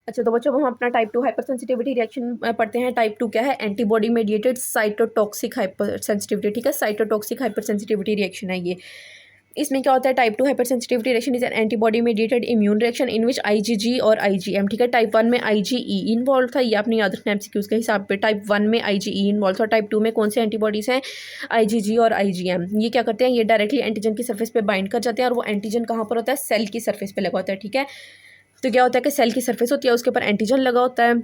अच्छा तो बच्चों हम अपना टाइप 2 हाइपर सेंसिटिविटी रिएक्शन पढ़ते हैं। टाइप 2 क्या है? Antibody mediated cytotoxic hyper sensitivity. ठीक है, साइटोटॉक्सिक हाइपर सेंसिटिविटी रिएक्शन है ये। इसमें क्या होता है? Type 2 hyper sensitivity reaction is an antibody mediated immune reaction in which IgG और आईजीएम। ठीक है, टाइप 1 में आईजीई इन्वॉल्व था, ये आपने याद रखना एमसीक्यूज के हिसाब पे। टाइप 1 में आईजीई इन्वॉल्व था, टाइप 2 में कौन से एंटीबॉडीज हैं? आईजीजी और आईजीएम। ये क्या करते हैं? ये डायरेक्टली एंटीजन की सर्फेस पे बाइंड कर जाते हैं और वो एंटीजन कहाँ पर होता है? सेल की सर्फेस पे लगा होता है। ठीक है, तो क्या होता है कि सेल की सरफेस होती है, उसके ऊपर एंटीजन लगा होता है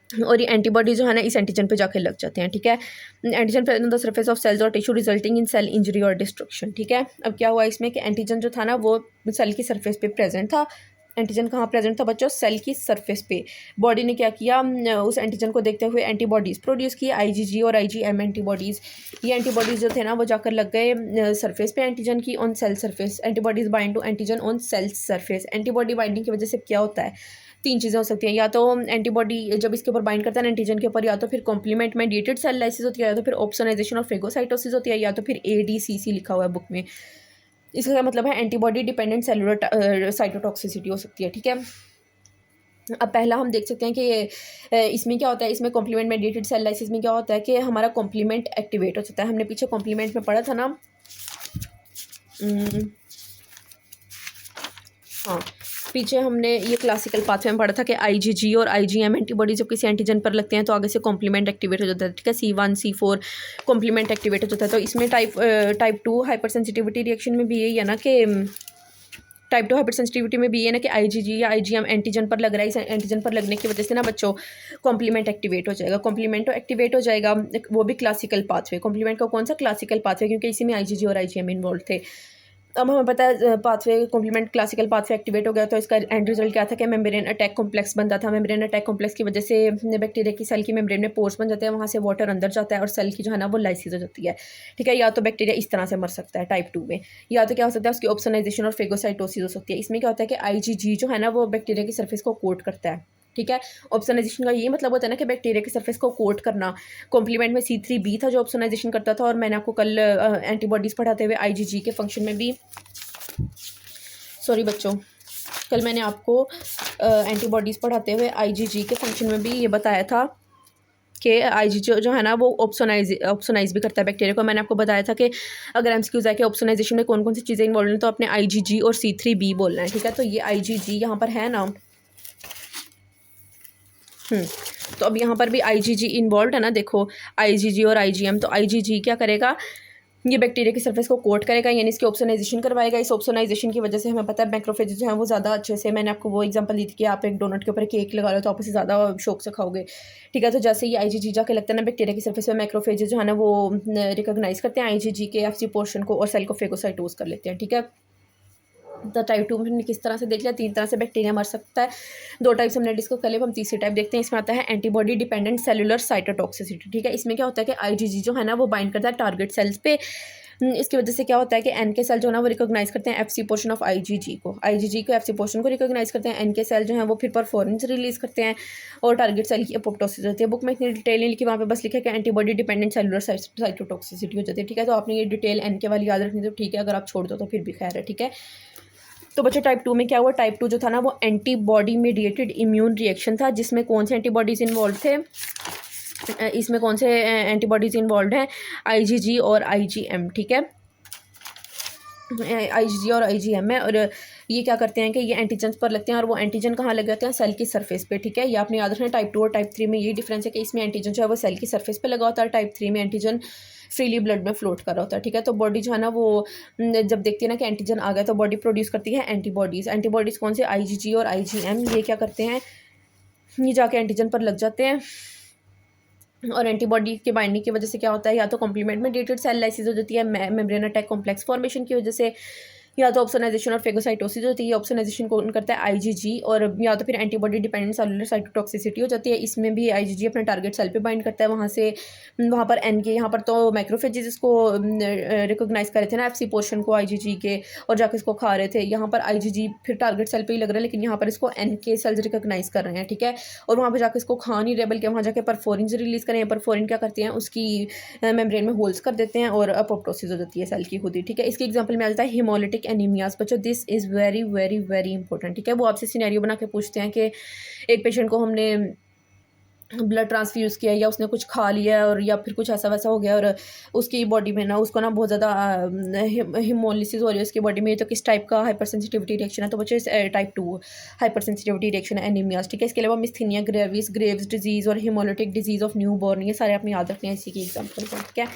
और ये एंटीबॉडी जो है ना इस एंटीजन पे जाके लग जाते हैं। ठीक है, antigen present on the surface of cells और tissue resulting in cell injury और डिस्ट्रक्शन। ठीक है, अब क्या हुआ इसमें कि एंटीजन जो था ना वो सेल की सरफेस पे प्रेजेंट था। एंटीजन कहाँ प्रेजेंट था बच्चों? सेल की सरफेस पे। बॉडी ने क्या किया? उस एंटीजन को देखते हुए एंटीबॉडीज़ प्रोड्यूस की, आईजीजी और आईजीएम एंटीबॉडीज़। ये एंटीबॉडीज़ जो थे ना वो जाकर लग गए सरफेस पे एंटीजन की, on cell surface. Antibodies bind to antigen on cell surface. Antibody binding की वजह से क्या होता है? तीन चीज़ें हो सकती हैं, या तो एंटीबॉडी जब इसके ऊपर बाइंड करता है एंटीजन के ऊपर, या तो फिर कॉम्प्लीमेंट मेडिएटेड सेल लाइसिस होती है, या तो फिर ऑप्सोनाइजेशन और फेगोसाइटोसिस होती है, या तो फिर एडीसीसी लिखा हुआ है बुक में। इसका क्या मतलब है? एंटीबॉडी डिपेंडेंट सेलुलर साइटोटॉक्सिसिटी हो सकती है। ठीक है, अब पहला हम देख सकते हैं कि इसमें क्या होता है? इसमें कॉम्प्लीमेंट मेडिएटेड सेल लाइसिस में क्या होता है कि हमारा कॉम्प्लीमेंट एक्टिवेट हो जाता है। हमने पीछे कॉम्प्लीमेंट में पढ़ा था ना, हाँ पीछे हमने ये क्लासिकल पाथवे में पढ़ा था कि आईजीजी और आईजीएम एंटीबॉडी जब किसी एंटीजन पर लगते हैं तो आगे से कॉम्प्लीमेंट एक्टिवेट हो जाता है। ठीक है, C1 C4 कॉम्प्लीमेंट एक्टिवेट हो जाता है। तो इसमें टाइप 2 हाइपर सेंसिटिविटी रिएक्शन में भी यही है ना कि टाइप 2 हाइपर सेंसिटिविटी में भी ये ना कि आईजीजी या आईजीएम एंटीजन पर लग रहा है, इस एंटीजन पर लगने की वजह से ना बच्चों कॉम्प्लीमेंट एक्टिवेट हो जाएगा। कॉम्प्लीमेंट तो एक्टिवेट हो जाएगा, वो भी क्लासिकल पाथवे। कॉम्प्लीमेंट का कौन सा? क्लासिकल पाथवे, क्योंकि इसी में आईजीजी और आईजीएम इन्वॉल्व थे। अब हमें पता है pathway complement classical pathway activate हो गया तो इसका एंड रिजल्ट क्या था कि मेम्ब्रेन अटैक कॉम्प्लेक्स बनता था। मेम्ब्रेन अटैक कॉम्प्लेक्स की वजह से बैक्टीरिया की सेल की मेम्ब्रेन में पोर्स बन जाते हैं, वहाँ से वाटर अंदर जाता है और सेल की जो है ना वो लाइसिस हो जाती है। ठीक है, या तो बैक्टीरिया इस तरह से मर सकता है टाइप 2 में, या तो क्या हो सकता है उसकी ऑप्सोनाइजेशन और फेगोसाइटोसिस हो सकती है। इसमें क्या होता है कि आईजीजी जो है ना वो बैक्टीरिया की सर्फेस को कोट करता है। ठीक है, ऑप्सोनाइजेशन का ये मतलब होता है ना कि बैक्टीरिया की सरफेस को कोट करना। कॉम्प्लीमेंट में C3b था जो ऑप्सोनाइजेशन करता था, और मैंने आपको कल एंटीबॉडीज़ पढ़ाते हुए आईजीजी के फंक्शन में भी, सॉरी बच्चों, कल मैंने आपको एंटीबॉडीज़ पढ़ाते हुए आईजीजी के फंक्शन में भी ये बताया था कि आईजीजी जो है ना वो ऑप्सोनाइज भी करता है बैक्टीरिया को। मैंने आपको बताया था कि अगर एमसीक्यूज है कि ऑप्सोनाइजेशन में कौन कौन सी चीज़ें इन्वॉल्व हैं तो अपने आईजीजी और C3b बोलना है। ठीक है, तो ये आईजीजी यहाँ पर है ना, तो अब यहाँ पर भी आईजीजी इन्वॉल्व है ना, देखो आईजीजी और आईजीएम। तो आईजीजी क्या करेगा? ये बैक्टीरिया की सरफेस को कोट करेगा, यानी इसकी ऑप्सोनाइजेशन करवाएगा। इस ऑप्सोनाइजेशन की वजह से हमें पता है मैक्रोफेज जो है वो ज़्यादा अच्छे से, मैंने आपको वो एग्जांपल दी थी कि आप एक डोनट के ऊपर केक लगा लो तो आप उसे ज़्यादा शौक से खाओगे। ठीक है, तो जैसे ये आईजीजी जाके लगता है ना बैक्टीरिया की सरफेस पे, मैक्रोफेज जो है ना वो रिकोगनाइज करते हैं आईजीजी के एफसी पोर्शन को और सेल को फेगोसाइटोज कर लेते हैं। ठीक है, तो टाइप 2 में किस तरह से देख लिया, 3 तरह से बैक्टीरिया मर सकता है। 2 टाइप्स हमने डिस्कस कर लिया, हम तीसरी टाइप देखते हैं। इसमें आता है एंटीबॉडी डिपेंडेंट सेलुलर साइटोटॉक्सिसिटी। ठीक है, इसमें क्या होता है कि आईजीजी जो है ना वो बाइंड करता है टारगेट सेल्स पे। इसकी वजह से क्या होता है कि एन के सेल जो है ना वो रिकॉग्नाइज करते हैं एफसी पोर्शन ऑफ आईजीजी को, आईजीजी को एफसी पोर्शन को रिकॉग्नाइज करते हैं। एन के सेल जो है वो फिर परफॉर्मेंस रिलीज करते हैं और टारगेट सेल की अपोप्टोसिस होती है। बुक में इतनी डिटेल नहीं लिखी, वहाँ पे बस लिखा है कि एंटीबॉडी डिपेंडेंट सेलुलर साइटोटॉक्सिसिटी हो जाती है। ठीक है, तो आपने ये डिटेल एन के वाली याद रखनी तो ठीक है, अगर आप छोड़ दो तो फिर भी खैर है। ठीक है, तो बच्चों टाइप 2 में क्या हुआ? टाइप 2 जो था ना वो एंटीबॉडी मेडिएटेड इम्यून रिएक्शन था, जिसमें कौन से एंटीबॉडीज़ इन्वॉल्व थे? इसमें कौन से एंटीबॉडीज़ इन्वॉल्व हैं? आईजीजी और आईजीएम। ठीक है, आईजीजी और आईजीएम है, और ये क्या करते हैं कि ये एंटीजन पर लगते हैं, और वो एंटीजन कहाँ लग जाते हैं? सेल की सरफेस पे। ठीक है, ये आपने याद रखना है। टाइप 2 और टाइप 3 में यही डिफरेंस है कि इसमें एंटीजन जो है वो सेल की सरफेस पे लगा होता है, टाइप 3 में एंटीजन फ्रीली ब्लड में फ्लोट कर रहा होता है। ठीक है, तो बॉडी जो है ना वो जब देखती है ना कि एंटीजन आ गया तो बॉडी प्रोड्यूस करती है एंटीबॉडीज़। एंटीबॉडीज़ कौन से? आईजीजी और आईजीएम। ये क्या करते हैं? ये जाके एंटीजन पर लग जाते हैं, और एंटीबॉडी के बाइंडिंग की वजह से क्या होता है? या तो कॉम्प्लीमेंट मेडिएटेड सेल लाइसिस हो जाती है मेम्ब्रेन अटैक कॉम्प्लेक्स फॉर्मेशन की वजह से, या तो ऑप्सोनाइजेशन और फेगोसाइटोसिस होती है। ऑप्सोनाइजेशन कौन करता है? आईजीजी, और या तो फिर एंटीबॉडी डिपेंडेंट सेलुलर साइटोटॉक्सिसिटी हो जाती है। इसमें भी आईजीजी अपने टारगेट सेल पे बाइंड करता है, वहाँ पर एन के, यहाँ पर तो मैक्रोफेजेस इसको रिकोगनाइज कर रहे थे ना एफसी पोर्शन को आईजीजी के, और जाके इसको खा रहे थे। यहाँ पर आईजीजी फिर टारगेट सेल पे ही लग रहा है, लेकिन यहाँ पर इसको एन के सेल्स रिकोगनाइज कर रहे हैं। ठीक है, और वहाँ पर जाकर इसको खा नहीं रहे, बल्कि वहाँ जाके परफोरिन रिलीज करें। परफोरिन क्या करते हैं? उसकी मेम्ब्रेन में होल्स कर देते हैं और अपोप्टोसिस हो जाती है सेल की खुद ही। ठीक है, इसकी एग्जांपल में आ जाता है हिमोलिटिक एनीमियाज। बच्चों this is very very very important, ठीक है। वो आपसे सिनेरियो बना के पूछते हैं कि एक पेशेंट को हमने ब्लड ट्रांसफ्यूज़ किया या उसने कुछ खा लिया और या फिर कुछ ऐसा वैसा हो गया और उसकी बॉडी में ना उसको ना बहुत ज़्यादा हिमोलिसिस हो रही है उसकी बॉडी में, तो किस टाइप का हाइपर सेंसिटिविटी रिएक्शन है। तो बच्चे टाइप 2 हाइपर सेंसिटिविटी रिएक्शन है एनीमियाज, ठीक है। इसके अलावा मिस्थीनिया ग्रेविस, ग्रेव्स डिजीज़ और haemolytic disease of new born, ये सारे आपने याद रखने हैं इसी की एग्जाम्पल, ठीक है।